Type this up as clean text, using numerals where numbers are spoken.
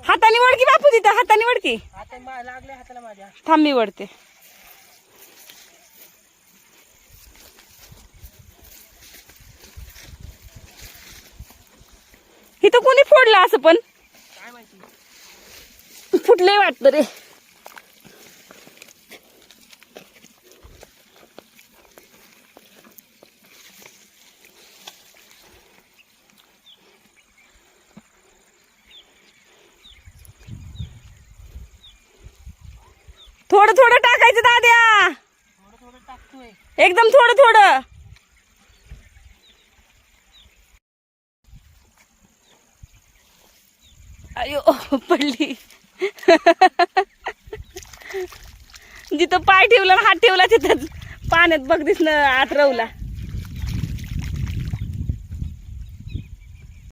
हाताने वडकी बापू तिथं हाताने वडकी थांब मी वडते इथं कोणी फोडलं असं पण फुटलंय वाटतं रे थोडं थोडं टाकायचं दाद्या एकदम थोडं थोडं अयो पडली जिथं पाय ठेवला हात ठेवला तिथं पाण्यात बघ दिसणं आत रवला